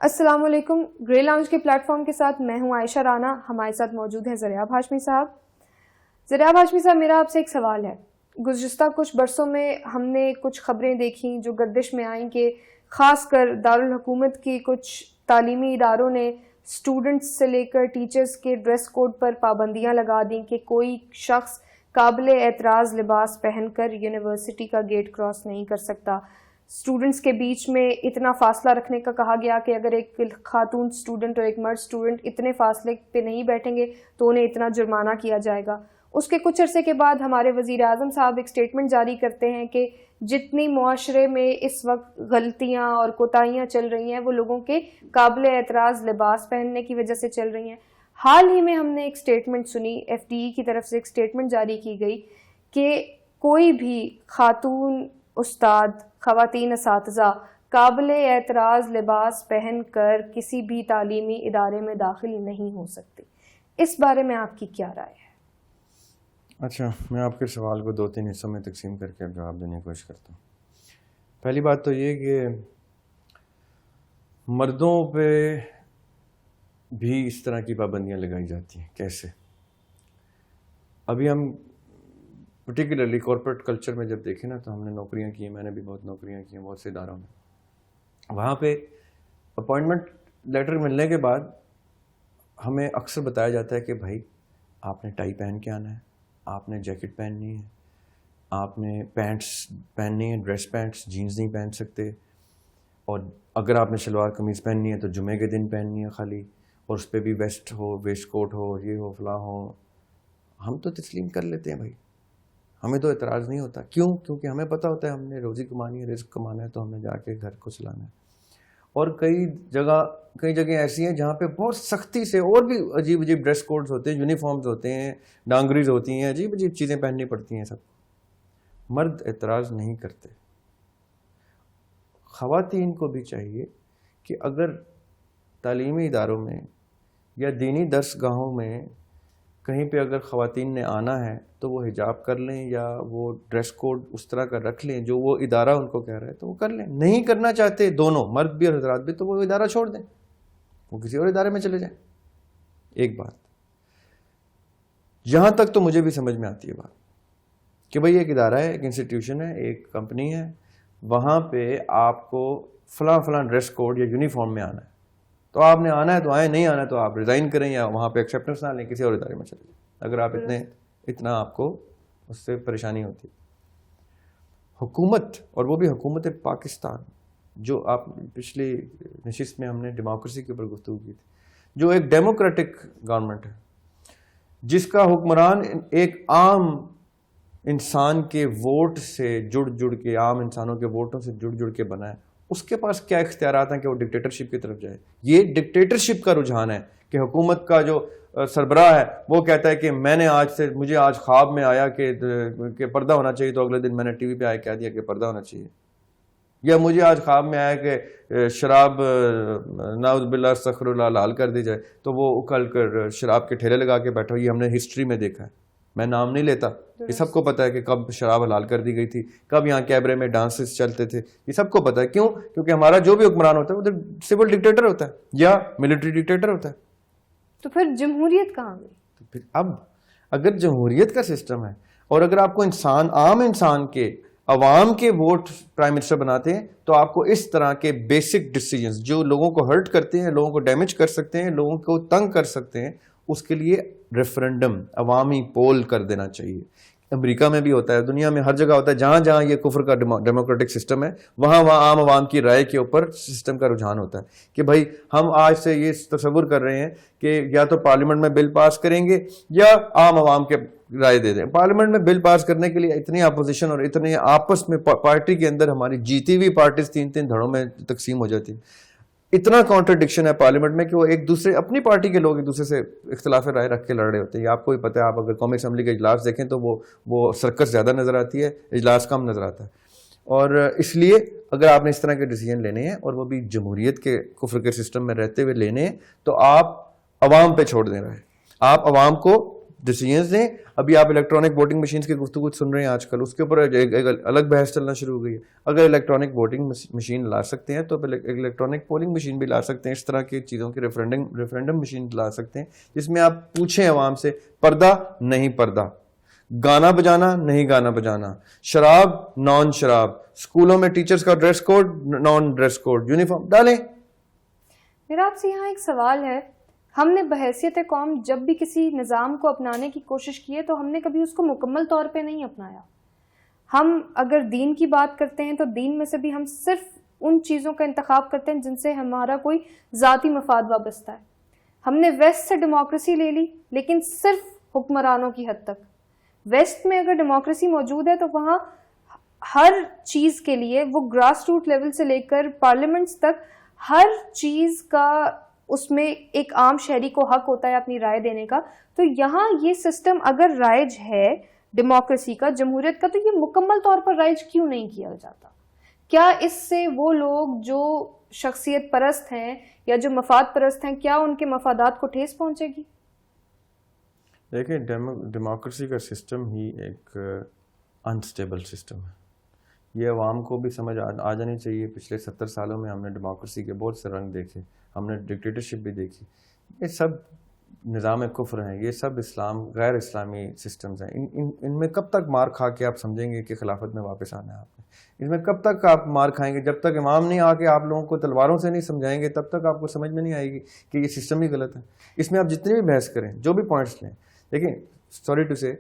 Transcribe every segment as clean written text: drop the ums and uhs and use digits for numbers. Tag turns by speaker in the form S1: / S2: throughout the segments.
S1: السلام علیکم. گرے لاؤنج کے پلیٹ فارم کے ساتھ میں ہوں عائشہ رانا. ہمارے ساتھ موجود ہیں ذریعہ ہاشمی صاحب. ذریعہ ہاشمی صاحب, میرا آپ سے ایک سوال ہے. گزشتہ کچھ برسوں میں ہم نے کچھ خبریں دیکھیں جو گردش میں آئیں کہ خاص کر دارالحکومت کی کچھ تعلیمی اداروں نے اسٹوڈنٹس سے لے کر ٹیچرز کے ڈریس کوڈ پر پابندیاں لگا دیں کہ کوئی شخص قابل اعتراض لباس پہن کر یونیورسٹی کا گیٹ کراس نہیں کر سکتا. اسٹوڈنٹس کے بیچ میں اتنا فاصلہ رکھنے کا کہا گیا کہ اگر ایک خاتون اسٹوڈنٹ اور ایک مرد اسٹوڈنٹ اتنے فاصلے پہ نہیں بیٹھیں گے تو انہیں اتنا جرمانہ کیا جائے گا. اس کے کچھ عرصے کے بعد ہمارے وزیر اعظم صاحب ایک سٹیٹمنٹ جاری کرتے ہیں کہ جتنی معاشرے میں اس وقت غلطیاں اور کوتاہیاں چل رہی ہیں وہ لوگوں کے قابل اعتراض لباس پہننے کی وجہ سے چل رہی ہیں. حال ہی میں ہم نے ایک سٹیٹمنٹ سنی, ایف ڈی ای کی طرف سے ایک سٹیٹمنٹ جاری کی گئی کہ کوئی بھی خاتون استاد, خواتین اساتذہ قابل اعتراض لباس پہن کر کسی بھی تعلیمی ادارے میں داخل نہیں ہو سکتی. اس بارے میں آپ کی کیا رائے ہے؟
S2: اچھا, میں آپ کے سوال کو 2-3 حصوں میں تقسیم کر کے اب جواب دینے کی کوشش کرتا ہوں. پہلی بات تو یہ کہ مردوں پہ بھی اس طرح کی پابندیاں لگائی جاتی ہیں. کیسے؟ ابھی ہم پرٹیکولرلی کارپوریٹ کلچر میں جب دیکھیں نا تو ہم نے نوکریاں کی ہیں, میں نے بھی بہت نوکریاں کی ہیں بہت سے اداروں میں. وہاں پہ اپوائنٹمنٹ لیٹر ملنے کے بعد ہمیں اکثر بتایا جاتا ہے کہ بھائی آپ نے ٹائی پہن کے آنا ہے, آپ نے جیکٹ پہننی ہے, آپ نے پینٹس پہننی ہے, ڈریس پینٹس, جینز نہیں پہن سکتے, اور اگر آپ نے شلوار قمیض پہننی ہے تو جمعے کے دن پہننی ہے خالی, اور اس پہ بھی ویسٹ ہو, ویسٹ کوٹ ہو, یہ ہو, فلاں ہو. ہم تو تسلیم کر لیتے ہیں بھائی, ہمیں تو اعتراض نہیں ہوتا. کیوں؟ کیونکہ ہمیں پتہ ہوتا ہے ہم نے روزی کمانی ہے, رزق کمانا ہے, تو ہمیں جا کے گھر کو چلانا ہے. اور کئی جگہ ایسی ہیں جہاں پہ بہت سختی سے اور بھی عجیب عجیب ڈریس کوڈز ہوتے ہیں, یونیفارمز ہوتے ہیں, ڈانگریز ہوتی ہیں, عجیب عجیب چیزیں پہننی پڑتی ہیں. سب مرد اعتراض نہیں کرتے. خواتین کو بھی چاہیے کہ اگر تعلیمی اداروں میں یا دینی درس گاہوں میں کہیں پہ اگر خواتین نے آنا ہے تو وہ حجاب کر لیں یا وہ ڈریس کوڈ اس طرح کا رکھ لیں جو وہ ادارہ ان کو کہہ رہا ہے تو وہ کر لیں. نہیں کرنا چاہتے دونوں, مرد بھی اور حضرات بھی, تو وہ ادارہ چھوڑ دیں, وہ کسی اور ادارے میں چلے جائیں. ایک بات یہاں تک تو مجھے بھی سمجھ میں آتی ہے بات کہ بھئی ایک ادارہ ہے, ایک انسٹیٹیوشن ہے, ایک کمپنی ہے, وہاں پہ آپ کو فلاں ڈریس کوڈ یا یونیفارم میں آنا ہے, تو آپ نے آنا ہے تو آئیں, نہیں آنا ہے تو آپ ریزائن کریں یا وہاں پہ ایکسیپٹنس نہ لیں, کسی اور ادارے میں چلے جائیں اگر آپ اتنا آپ کو اس سے پریشانی ہوتی. حکومت, اور وہ بھی حکومت پاکستان, جو آپ پچھلی نشست میں ہم نے ڈیموکریسی کے اوپر گفتگو کی تھی, جو ایک ڈیموکریٹک گورنمنٹ ہے جس کا حکمران ایک عام انسان کے ووٹ سے جڑ کے, عام انسانوں کے ووٹوں سے جڑ کے بنا ہے, اس کے پاس کیا اختیارات ہیں کہ وہ ڈکٹیٹرشپ کی طرف جائے؟ یہ ڈکٹیٹرشپ کا رجحان ہے کہ حکومت کا جو سربراہ ہے وہ کہتا ہے کہ مجھے آج خواب میں آیا کہ پردہ ہونا چاہیے, تو اگلے دن میں نے ٹی وی پہ آیا کہہ دیا کہ پردہ ہونا چاہیے. یا مجھے آج خواب میں آیا کہ شراب نعوذ باللہ استغفر اللہ حلال کر دی جائے, تو وہ اکھل کر شراب کے ٹھیلے لگا کے بیٹھا. یہ ہم نے ہسٹری میں دیکھا ہے, میں نام نہیں لیتا, یہ سب کو پتہ ہے کہ کب شراب حلال کر دی گئی تھی, کب یہاں کیبرے میں ڈانسز چلتے تھے, یہ سب کو پتہ ہے. کیوں؟ کیونکہ ہمارا جو بھی حکمران ہوتا ہے وہ سول ڈکٹیٹر ہوتا ہے یا ملٹری ڈکٹیٹر ہوتا ہے.
S1: تو پھر جمہوریت کہاں گئی؟
S2: تو پھر اب اگر جمہوریت کا سسٹم ہے اور اگر آپ کو عام انسان کے, عوام کے ووٹ پرائم منسٹر بناتے ہیں, تو آپ کو اس طرح کے بیسک ڈیسیجنز جو لوگوں کو ہرٹ کرتے ہیں, لوگوں کو ڈیمیج کر سکتے ہیں, لوگوں کو تنگ کر سکتے ہیں, اس کے لیے ریفرنڈم, عوامی پول کر دینا چاہیے. امریکہ میں بھی ہوتا ہے, دنیا میں ہر جگہ ہوتا ہے, جہاں جہاں یہ کفر کا ڈیموکریٹک سسٹم ہے وہاں عام عوام کی رائے کے اوپر سسٹم کا رجحان ہوتا ہے کہ بھائی ہم آج سے یہ تصور کر رہے ہیں کہ یا تو پارلیمنٹ میں بل پاس کریں گے یا عام عوام کے رائے دے دیں. پارلیمنٹ میں بل پاس کرنے کے لیے اتنی اپوزیشن اور اتنے آپس میں پارٹی کے اندر ہماری جیتی ہوئی پارٹیز 3 دھڑوں میں تقسیم ہو جاتی ہیں. اتنا کانٹرڈکشن ہے پارلیمنٹ میں کہ وہ ایک دوسرے, اپنی پارٹی کے لوگ ایک دوسرے سے اختلاف رائے رکھ کے لڑ رہے ہوتے ہیں. یہ آپ کو بھی پتہ ہے, آپ اگر قومی اسمبلی کے اجلاس دیکھیں تو وہ سرکس زیادہ نظر آتی ہے, اجلاس کم نظر آتا ہے. اور اس لیے اگر آپ نے اس طرح کے ڈیسیجن لینے ہیں اور وہ بھی جمہوریت کے کفر کے سسٹم میں رہتے ہوئے لینے ہیں, تو آپ عوام پہ چھوڑ دے رہے ہیں. آپ عوام کو ڈیسیجنس دیں. ابھی آپ الیکٹرانک ووٹنگ مشینس کی گفتگو سن رہے ہیں آج کل, اس کے اوپر ایک الگ بحث چلنا شروع ہو گئی ہے. اگر الیکٹرانک ووٹنگ مشین لا سکتے ہیں تو الیکٹرانک پولنگ مشین بھی لا سکتے ہیں. اس طرح کی چیزوں کی ریفرینڈم مشین لا سکتے ہیں جس میں آپ پوچھیں عوام سے پردہ نہیں پردہ, گانا بجانا نہیں گانا بجانا, شراب نان شراب, اسکولوں میں ٹیچرز کا dress code non dress code, uniform ڈالیں.
S1: میرا آپ سے یہاں ایک سوال ہے, ہم نے بحیثیت قوم جب بھی کسی نظام کو اپنانے کی کوشش کی ہے تو ہم نے کبھی اس کو مکمل طور پہ نہیں اپنایا. ہم اگر دین کی بات کرتے ہیں تو دین میں سے بھی ہم صرف ان چیزوں کا انتخاب کرتے ہیں جن سے ہمارا کوئی ذاتی مفاد وابستہ ہے. ہم نے ویسٹ سے ڈیموکریسی لے لی لیکن صرف حکمرانوں کی حد تک. ویسٹ میں اگر ڈیموکریسی موجود ہے تو وہاں ہر چیز کے لیے وہ گراس روٹ لیول سے لے کر پارلیمنٹس تک ہر چیز کا اس میں ایک عام شہری کو حق ہوتا ہے اپنی رائے دینے کا. تو یہاں یہ سسٹم اگر رائج ہے ڈیموکریسی کا, جمہوریت کا, تو یہ مکمل طور پر رائج کیوں نہیں کیا جاتا؟ کیا اس سے وہ لوگ جو شخصیت پرست ہیں یا جو مفاد پرست ہیں, کیا ان کے مفادات کو ٹھیس پہنچے گی؟
S2: دیکھیں, ڈیموکریسی کا سسٹم ہی ایک انسٹیبل سسٹم ہے. یہ عوام کو بھی سمجھ آ جانی چاہیے. پچھلے 70 سالوں میں ہم نے ڈیموکریسی کے بہت سے رنگ دیکھے, ہم نے ڈکٹیٹرشپ بھی دیکھی. یہ سب نظام کفر ہیں, یہ سب غیر اسلامی سسٹمز ہیں. ان میں کب تک مار کھا کے آپ سمجھیں گے کہ خلافت میں واپس آنا ہے آپ نے؟ اس میں کب تک آپ مار کھائیں گے؟ جب تک امام نہیں آ کے آپ لوگوں کو تلواروں سے نہیں سمجھائیں گے تب تک آپ کو سمجھ میں نہیں آئے گی کہ یہ سسٹم ہی غلط ہے. اس میں آپ جتنی بھی بحث کریں, جو بھی پوائنٹس لیں, دیکھیں سوری ٹو سے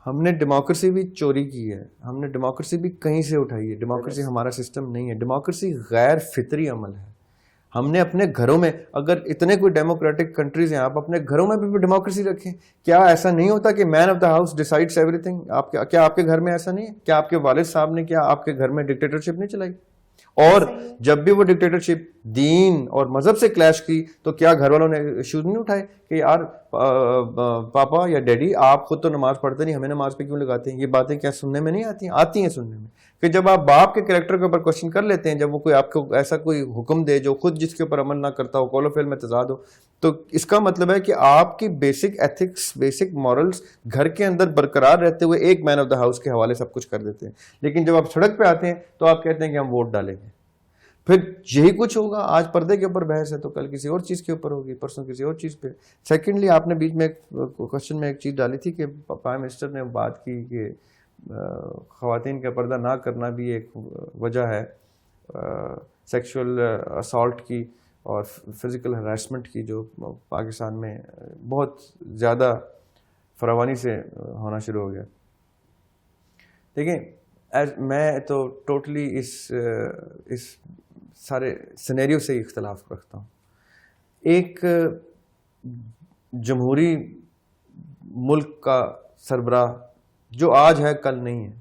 S2: ہم نے ڈیموکریسی بھی چوری کی ہے, ہم نے ڈیموکریسی بھی کہیں سے اٹھائی ہے. ڈیموکریسی ہمارا سسٹم نہیں ہے. ڈیموکریسی غیر فطری عمل ہے. ہم نے اپنے گھروں میں, اگر اتنے کوئی ڈیموکریٹک کنٹریز ہیں, آپ اپنے گھروں میں بھی ڈیموکریسی رکھیں. کیا ایسا نہیں ہوتا کہ man of the house decides ایوری تھنگ؟ کیا آپ کے گھر میں ایسا نہیں ہے؟ کیا آپ کے والد صاحب نے کیا آپ کے گھر میں ڈکٹیٹرشپ نہیں چلائی؟ اور جب بھی وہ ڈکٹیٹرشپ دین اور مذہب سے کلیش کی تو کیا گھر والوں نے ایشوز نہیں اٹھائے کہ یار پاپا یا ڈیڈی آپ خود تو نماز پڑھتے نہیں, ہمیں نماز پہ کیوں لگاتے ہیں؟ یہ باتیں کیا سننے میں نہیں آتی ہیں؟ آتی ہیں سننے میں. کہ جب آپ باپ کے کریکٹر کے اوپر کوشچن کر لیتے ہیں, جب وہ کوئی آپ کو ایسا کوئی حکم دے جو خود جس کے اوپر عمل نہ کرتا ہو, قول و فعل میں تضاد ہو, تو اس کا مطلب ہے کہ آپ کی بیسک ایتھکس, بیسک مورلز گھر کے اندر برقرار رہتے ہوئے ایک مین آف دا ہاؤس کے حوالے سب کچھ کر دیتے ہیں. لیکن جب آپ سڑک پہ آتے ہیں تو آپ کہتے ہیں کہ ہم ووٹ ڈالیں گے. پھر یہی کچھ ہوگا. آج پردے کے اوپر بحث ہے تو کل کسی اور چیز کے اوپر ہوگی, پرسوں کسی اور چیز پہ. سیکنڈلی, آپ نے بیچ میں کوشچن میں ایک چیز ڈالی تھی کہ پرائم منسٹر نے بات کی کہ خواتین کا پردہ نہ کرنا بھی ایک وجہ ہے سیکشول اسالٹ کی اور فزیکل ہراسمنٹ کی, جو پاکستان میں بہت زیادہ فراوانی سے ہونا شروع ہو گیا. دیکھیں, میں تو ٹوٹلی اس سارے سینیریو سے اختلاف رکھتا ہوں. ایک جمہوری ملک کا سربراہ جو آج ہے کل نہیں ہے,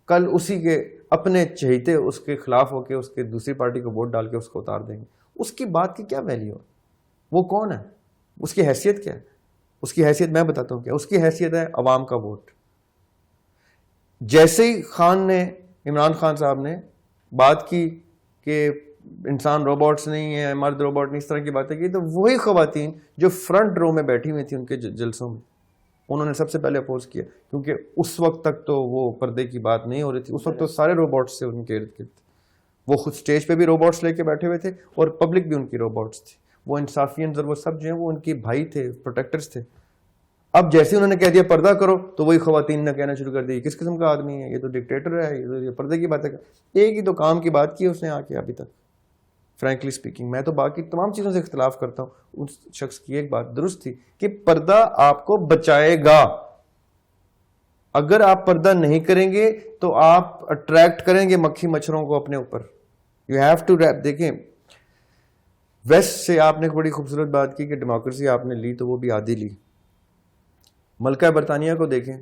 S2: کل اسی کے اپنے چہیتے اس کے خلاف ہو کے اس کے دوسری پارٹی کو ووٹ ڈال کے اس کو اتار دیں گے. اس کی بات کی کیا ویلیو ہے؟ وہ کون ہے؟ اس کی حیثیت کیا ہے؟ اس کی حیثیت میں بتاتا ہوں کیا. اس کی حیثیت ہے عوام کا ووٹ. جیسے ہی عمران خان صاحب نے بات کی کہ انسان روبوٹس نہیں ہیں, مرد روبوٹ نہیں, اس طرح کی باتیں کی, تو وہی خواتین جو فرنٹ رو میں بیٹھی ہوئی تھیں ان کے جلسوں میں, انہوں نے سب سے پہلے اپوز کیا. کیونکہ اس وقت تک تو وہ پردے کی بات نہیں ہو رہی تھی. اس وقت تو سارے روبوٹس سے ان کے ارد گرد. وہ خود سٹیج پہ بھی روبوٹس لے کے بیٹھے ہوئے تھے اور پبلک بھی ان کی روبوٹس تھی. وہ انصافیت اور وہ سب جو ہیں وہ ان کے بھائی تھے, پروٹیکٹرز تھے. اب جیسے انہوں نے کہہ دیا پردہ کرو تو وہی خواتین نے کہنا شروع کر دی کس قسم کا آدمی ہے, یہ تو ڈکٹیٹر ہے, یہ پردے کی باتیں. ایک ہی تو کام کی بات کی اس نے آ کے ابھی تک. فرینکلی اسپیکنگ, میں تو باقی تمام چیزوں سے اختلاف کرتا ہوں. اس شخص کی ایک بات درست تھی کہ پردہ آپ کو بچائے گا. اگر آپ پردہ نہیں کریں گے تو آپ اٹریکٹ کریں گے مکھی مچھروں کو اپنے اوپر. You have to reap. دیکھیں, ویسٹ سے آپ نے بڑی خوبصورت بات کی کہ ڈیموکریسی آپ نے لی تو وہ بھی آدھی لی. ملکہ برطانیہ کو دیکھیں,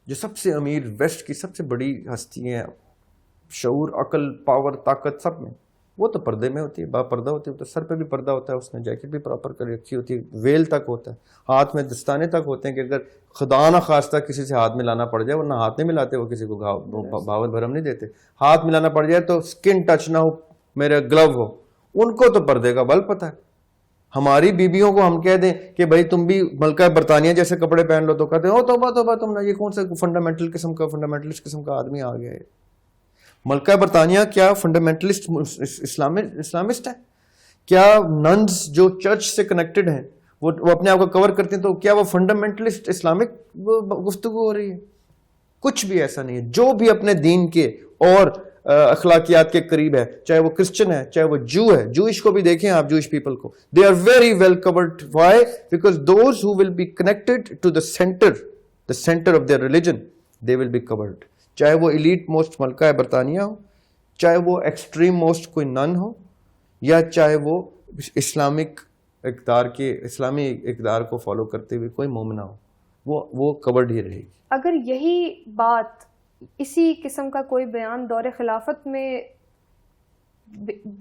S2: جو سب سے امیر ویسٹ کی سب سے بڑی ہستی ہیں, شعور, عقل, پاور, طاقت سب میں, وہ تو پردے میں ہوتی ہے, با پردہ ہوتی ہے. تو سر پہ بھی پردہ ہوتا ہے, اس نے جیکٹ بھی پراپر کر رکھی ہوتی ہے, ویل تک ہوتا ہے, ہاتھ میں دستانے تک ہوتے ہیں کہ اگر خدا نہ خواستہ کسی سے ہاتھ ملانا پڑ جائے, ورنہ ہاتھ نہیں ملاتے وہ کسی کو بھاوت بھرم نہیں دیتے, ہاتھ ملانا پڑ جائے تو اسکن ٹچ نہ ہو, میرے گلو ہو, ان کو تو پردے کا بل پتہ ہے. ہماری بیویوں کو ہم کہہ دیں کہ بھائی تم بھی ملکہ برطانیہ جیسے کپڑے پہن لو، تو کہتے ہیں او توبہ توبہ، تم نے یہ کون سے فنڈامنٹلسٹ قسم کا آدمی آ گیا ہے. ملکہ برطانیہ کیا فنڈامنٹلسٹ اسلامسٹ ہے؟ کیا ننز جو چرچ سے کنیکٹڈ ہیں وہ اپنے آپ کو کور کرتے ہیں، تو کیا وہ فنڈامنٹلسٹ اسلامک گفتگو ہو رہی ہے؟ کچھ بھی ایسا نہیں ہے. جو بھی اپنے دین کے اور اخلاقیات کے قریب ہے، چاہے وہ کرسچن ہے چاہے وہ جو ہے، جوئش کو بھی دیکھیں آپ، جوئش پیپل کو، they are very well covered. Why? Because those who will be connected to the centre of their religion, they will be covered. چاہے وہ ایلیٹ موسٹ ملکہ برطانیہ ہو، چاہے وہ ایکسٹریم موسٹ کوئی نن ہو، یا چاہے وہ اسلامی اقدار کو فالو کرتے ہوئے کوئی مومنہ ہو، وہ کورڈ ہی رہے گی.
S1: اگر یہی بات، اسی قسم کا کوئی بیان دور خلافت میں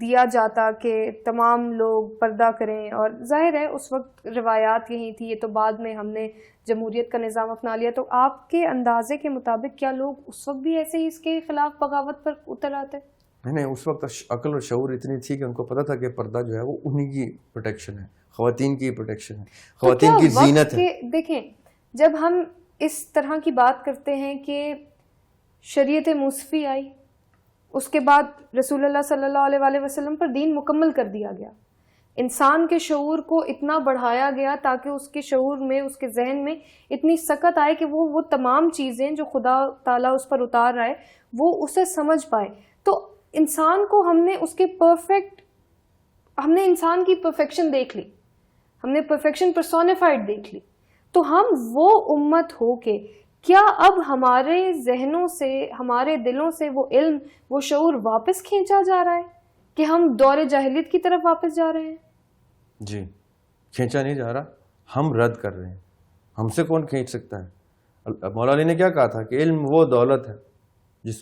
S1: دیا جاتا کہ تمام لوگ پردہ کریں، اور ظاہر ہے اس وقت روایات یہی تھی، یہ تو بعد میں ہم نے جمہوریت کا نظام اپنا لیا، تو آپ کے اندازے کے مطابق کیا لوگ اس وقت بھی ایسے ہی اس کے خلاف بغاوت پر اتر آتے؟
S2: نہیں، اس وقت عقل اور شعور اتنی تھی کہ ان کو پتا تھا کہ پردہ جو ہے وہ انہی کی پروٹیکشن ہے، خواتین کی پروٹیکشن ہے، خواتین کی زینت ہے.
S1: دیکھیں، جب ہم اس طرح کی بات کرتے ہیں کہ شریعت موسفی آئی، اس کے بعد رسول اللہ صلی اللہ علیہ وآلہ وسلم پر دین مکمل کر دیا گیا، انسان کے شعور کو اتنا بڑھایا گیا تاکہ اس کے شعور میں، اس کے ذہن میں اتنی سکت آئے کہ وہ تمام چیزیں جو خدا تعالیٰ اس پر اتار رہا ہے وہ اسے سمجھ پائے. تو انسان کو ہم نے انسان کی پرفیکشن دیکھ لی، ہم نے پرفیکشن پرسونیفائڈ دیکھ لی. تو ہم وہ امت ہو کے کیا اب ہمارے ذہنوں سے، ہمارے دلوں سے وہ علم، وہ شعور واپس کھینچا جا رہا ہے کہ ہم دور جاہلیت کی طرف واپس جا رہے ہیں؟
S2: جی، کھینچا نہیں جا رہا، ہم رد کر رہے ہیں. ہم سے کون کھینچ سکتا ہے؟ مولا علی نے کیا کہا تھا کہ علم وہ دولت ہے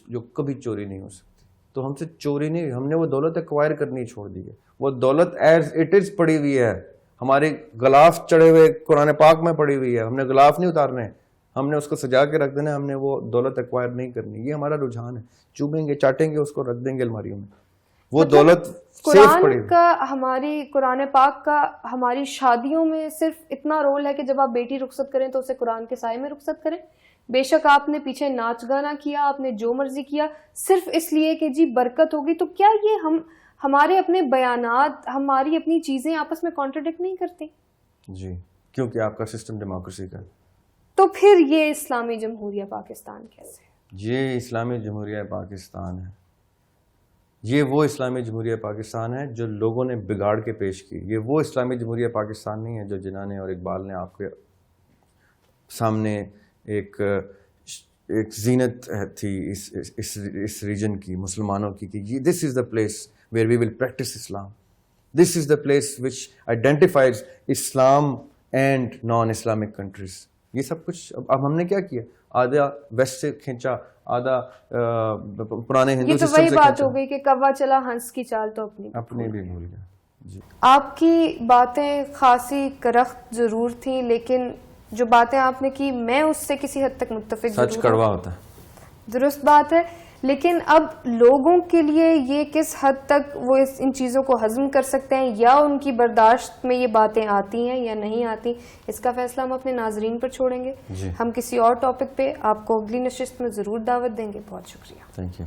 S2: جو کبھی چوری نہیں ہو سکتی. تو ہم سے چوری نہیں، ہم نے وہ دولت ایکوائر کرنی چھوڑ دی ہے. وہ دولت ایز اٹ از پڑی ہوئی ہے، ہمارے غلاف چڑھے ہوئے قرآن پاک میں پڑی ہوئی ہے. ہم نے غلاف نہیں اتارنے، ہم نے اس کو سجا کے رکھ دینا، ہم نے وہ دولت ایکوائر نہیں کرنی. یہ ہمارا رجحان ہے، چوبیں گے، چاٹیں گے، اس کو رکھ دیں گے الماریوں میں. وہ دولت سیف پڑی ہوئی.
S1: قرآن پاک کا ہماری شادیوں میں صرف اتنا رول ہے کہ جب آپ بیٹی رخصت کریں تو اسے قرآن کے سائے میں رخصت کریں. بے شک آپ نے پیچھے ناچ گانا کیا، آپ نے جو مرضی کیا، صرف اس لیے کہ جی برکت ہوگی. تو کیا یہ ہمارے اپنے بیانات، ہماری اپنی چیزیں آپس میں کانٹرڈکٹ نہیں کرتی؟
S2: جی، کیونکہ آپ کا سسٹم ڈیموکریسی کا.
S1: تو پھر یہ اسلامی جمہوریہ پاکستان کیسے؟
S2: یہ اسلامی جمہوریہ پاکستان ہے، یہ وہ اسلامی جمہوریہ پاکستان ہے جو لوگوں نے بگاڑ کے پیش کی. یہ وہ اسلامی جمہوریہ پاکستان نہیں ہے جو جنہوں نے اور اقبال نے آپ کے سامنے ایک زینت تھی اس ریجن کی، مسلمانوں کی، کہ this is the place where we will practise Islam, this is the place which identifies Islam and non Islamic countries. یہ سب کچھ اب ہم نے کیا کیا؟ آدھا ویسٹ سے کھینچا، آدھا پرانے ہندو سسٹم سے کھینچا.
S1: یہ تو وہی بات ہو گئی کہ کوا چلا ہنس کی چال تو اپنی
S2: بھی بھول گیا. جی،
S1: آپ کی باتیں خاصی کرخت ضرور تھیں، لیکن جو باتیں آپ نے کی میں اس سے کسی حد تک متفق ضرور ہوں.
S2: سچ کڑوا ہوتا ہے،
S1: درست بات ہے، لیکن اب لوگوں کے لیے یہ کس حد تک وہ ان چیزوں کو ہضم کر سکتے ہیں، یا ان کی برداشت میں یہ باتیں آتی ہیں یا نہیں آتی، اس کا فیصلہ ہم اپنے ناظرین پر چھوڑیں گے. ہم کسی اور ٹاپک پہ آپ کو اگلی نشست میں ضرور دعوت دیں گے. بہت شکریہ.
S2: Thank you.